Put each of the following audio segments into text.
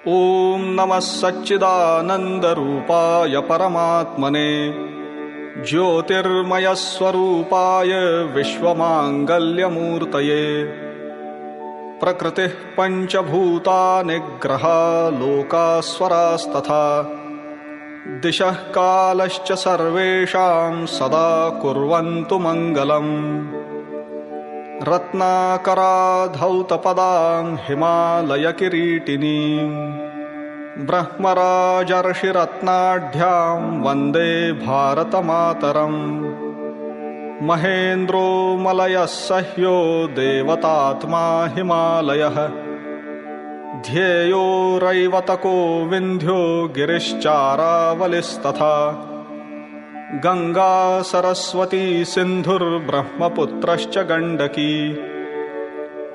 ॐ नमः सच्चिदानन्दरूपाय परमात्मने ज्योतिर्मयस्वरूपाय विश्वमाङ्गल्यमूर्तये प्रकृतिः पञ्चभूतानि ग्रहा लोकास्वरास्तथा दिशः कालश्च सर्वेषां सदा कुर्वन्तु मङ्गलम् रत्नाकराधौतपदां हिमालयकिरीटिनीं ब्रह्मराजर्षिरत्नाढ्यां वन्दे भारतमातरम् महेन्द्रो मलयः सह्यो देवतात्मा हिमालयः ध्येयो रैवतको विन्ध्यो गिरिश्चारावलिस्तथा गंगा सरस्वती सिन्धुर्ब्रह्मपुत्रश्च गण्डकी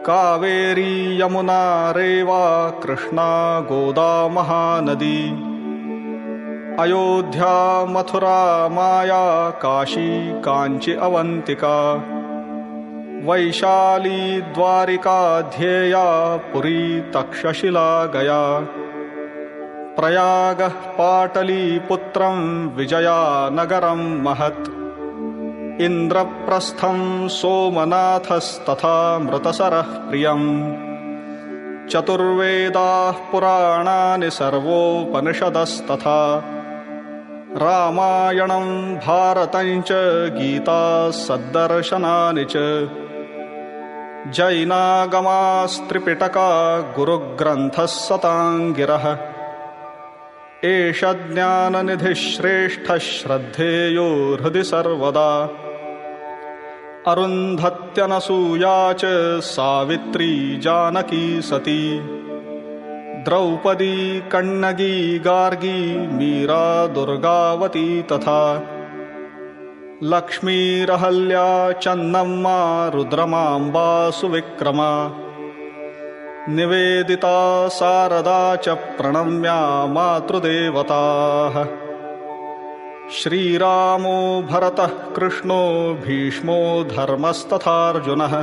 कावेरी यमुना रेवा कृष्णा गोदा महानदी अयोध्या मथुरा माया काशी काञ्ची अवन्तिका वैशाली द्वारिका ध्येया पुरी तक्षशिला गया प्रयागः पाटलीपुत्रं विजयानगरं महत् इन्द्रप्रस्थं सोमनाथस्तथा मृतसरः प्रियम् चतुर्वेदाः पुराणानि सर्वोपनिषदस्तथा रामायणं भारतं च गीता सद्दर्शनानि च जैनागमास्त्रिपिटका गुरुग्रन्थः सताङ्गिरः एष ज्ञाननिधिः श्रेष्ठः श्रद्धेयो हृदि सर्वदा अरुन्धत्यनसूया च सावित्री जानकी सती द्रौपदी कण्णगी गार्गी मीरा दुर्गावती तथा लक्ष्मीरहल्या चन्नम्मा रुद्रमाम्बा सुविक्रमा निवेदिता शारदा च प्रणम्या मातृदेवताः श्रीरामो भरतः कृष्णो भीष्मो धर्मस्तथार्जुनः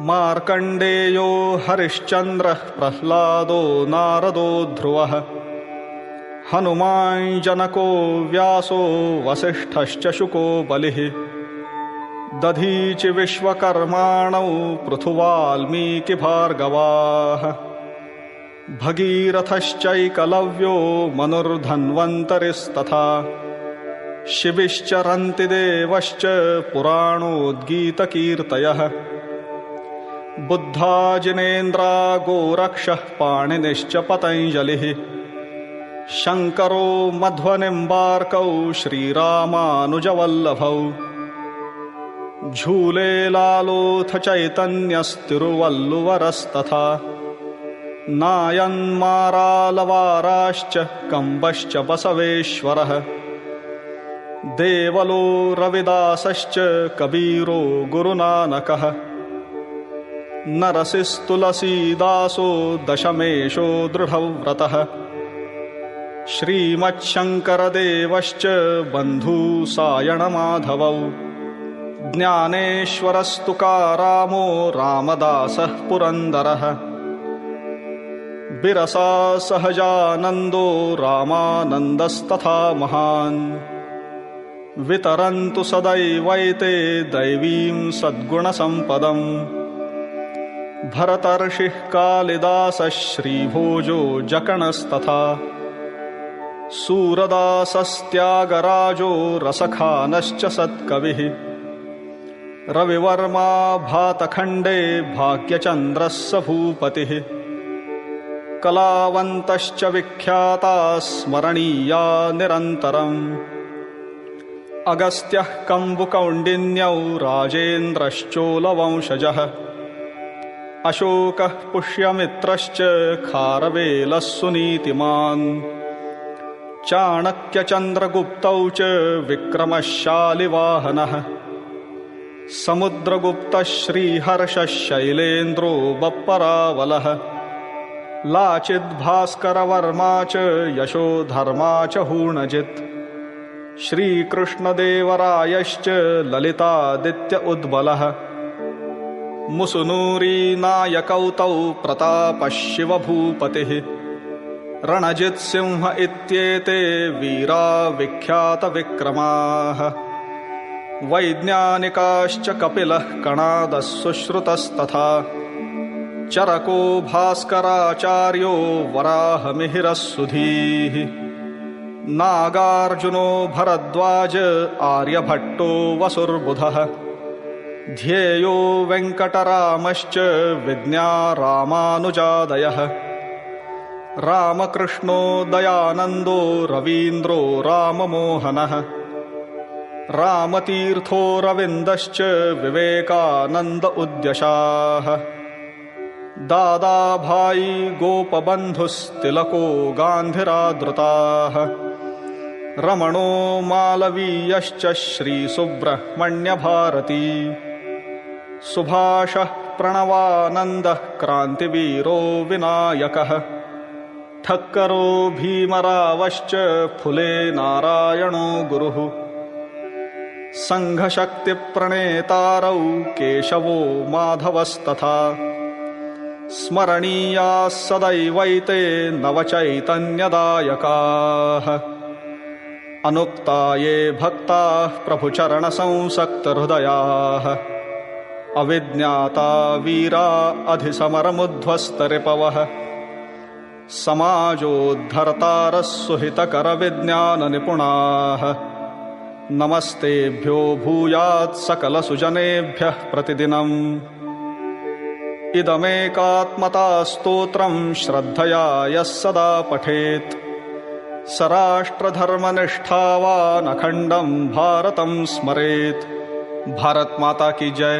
मार्कण्डेयो हरिश्चन्द्रः प्रह्लादो नारदो ध्रुवः हनुमान् जनको व्यासो वसिष्ठश्च शुको बलिः दधीचि विश्वकर्माणौ पृथुवाल्मीकिभार्गवाः भगीरथश्चैकलव्यो मनुर्धन्वन्तरिस्तथा शिबिश्चरन्ति देवश्च पुराणोद्गीतकीर्तयः बुद्धाजिनेन्द्रा गोरक्षः पाणिनिश्च पतञ्जलिः शङ्करो मध्वनिम्बार्कौ श्रीरामानुजवल्लभौ झूले लालोऽथ चैतन्यस्तिरुवल्लुवरस्तथा नायन्मारालवाराश्च कम्बश्च बसवेश्वरः देवलो रविदासश्च कबीरो गुरुनानकः नरसिस्तुलसीदासो दशमेशो दृढव्रतः श्रीमच्छङ्करदेवश्च बन्धुसायणमाधवौ ज्ञानेश्वरस्तुकारामो रामदासः पुरन्दरः बिरसा सहजानन्दो रामानन्दस्तथा महान् वितरन्तु सदैवैते दैवीं सद्गुणसम्पदम् भरतर्षिः कालिदासः श्रीभोजो जकणस्तथा सूरदासस्त्यागराजो रसखानश्च सत्कविः रविवर्मा भातखण्डे भाग्यचन्द्रः स भूपतिः कलावन्तश्च विख्याता स्मरणीया निरन्तरम् अगस्त्यः कम्बुकौण्डिन्यौ राजेन्द्रश्चोलवंशजः अशोकः पुष्यमित्रश्च खारवेलः सुनीतिमान् चाणक्यचन्द्रगुप्तौ च विक्रमः शालिवाहनः समुद्रगुप्तः श्रीहर्षः शैलेन्द्रो बप्परावलः लाचिद्भास्करवर्मा च यशोधर्मा च हूणजित् श्रीकृष्णदेवरायश्च ललितादित्य उद्बलः मुसुनूरी नायकौ तौ प्रतापः शिवभूपतिः रणजित्सिंह इत्येते वीरा विख्यातविक्रमाः वैज्ञानिकाश्च कपिलः कणादः सुश्रुतस्तथा चरको भास्कराचार्यो वराहमिहिरः सुधीः नागार्जुनो भरद्वाज आर्यभट्टो वसुर्बुधः ध्येयो वेङ्कटरामश्च विज्ञा रामानुजादयः रामकृष्णो दयानन्दो रवीन्द्रो राममोहनः रामतीर्थो रविन्दश्च विवेकानन्द उद्यशाः दादाभाई गोपबन्धुस्तिलको गान्धिरादृताः रमणो मालवीयश्च श्रीसुब्रह्मण्यभारती सुभाषः प्रणवानन्दः क्रान्तिवीरो विनायकः ठक्करो भीमरावश्च फुले नारायणो गुरुः सङ्घशक्तिप्रणेतारौ केशवो माधवस्तथा स्मरणीयाः सदैवैते नवचैतन्यदायकाः अनुक्ता ये भक्ताः प्रभुचरणसंसक्तहृदयाः अविज्ञाता वीरा अधिसमरमुध्वस्तरिपवः समाजोद्धर्तारः सुहितकरविज्ञाननिपुणाः नमस्तेभ्यो भूयात् सकलसुजनेभ्यः प्रतिदिनम् इदमेकात्मता स्तोत्रं श्रद्धया यः सदा पठेत् स राष्ट्रधर्मनिष्ठावान् अखण्डं भारतं स्मरेत्। भारत माता की जय।